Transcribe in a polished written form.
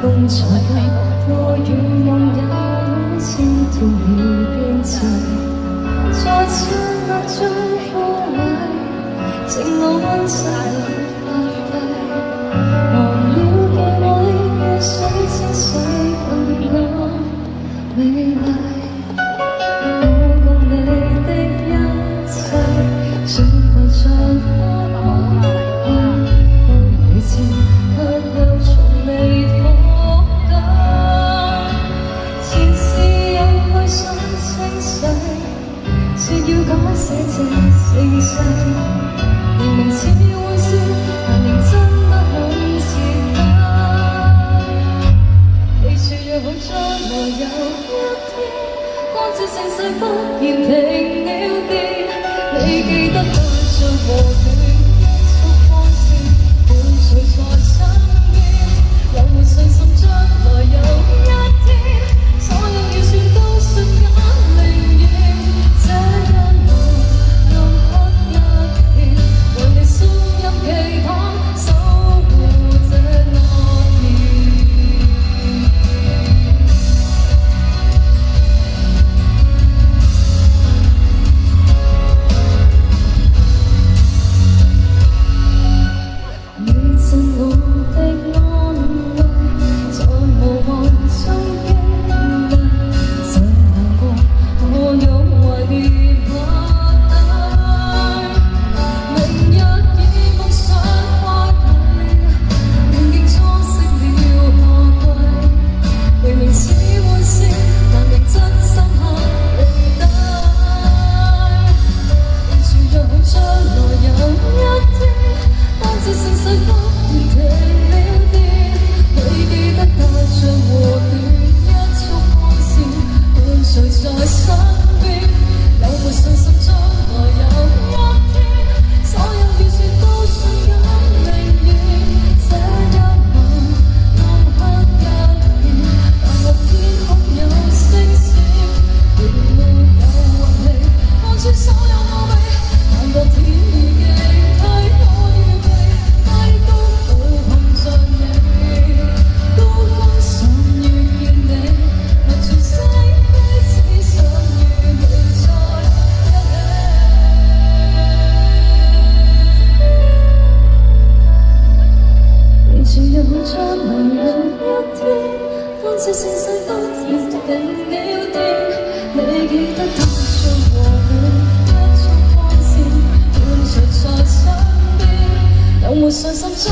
共才夠，我與夢有先到了邊際，在漆黑中枯萎，剩我溫室裏發揮，忘了記位於水清水更加美麗。我共你的一切，像埋藏花開，你前卻又從未放低。前事有去想清洗，說要改寫這盛世，明明似玩笑，但認真不肯徹底。記住若好將來有一天，光照盛世忽然停了電，你記得帶着和暖一束光線，伴隨在身邊，有沒信心將來有一天，所有預算都瞬間靈驗，這一幕暗黑一片，為你聲音期盼，守護這諾言。你贈我的安慰，在無望中經歷，這難過我用懷念不低。明日以夢想開啟，夢境裝飾了夏季，明明似玩笑，但認真深刻記低。記住若好將來有一天，當這盛世忽然停了電，你記得帶着和暖一束光線，伴隨在身邊，有沒信心將來有一天，所有預算都瞬間靈驗，這一晚暗黑一片，但樂天空有星閃，仍沒有運氣看穿所有奧秘，但覺天已經替我預備，低谷裏憑着你，高峰上遇見你，看全世界只想與你在一起。記住若好將來有一天，當這盛世忽然停了電，你記得帶着和暖一束光線，伴隨在身邊，有沒信心將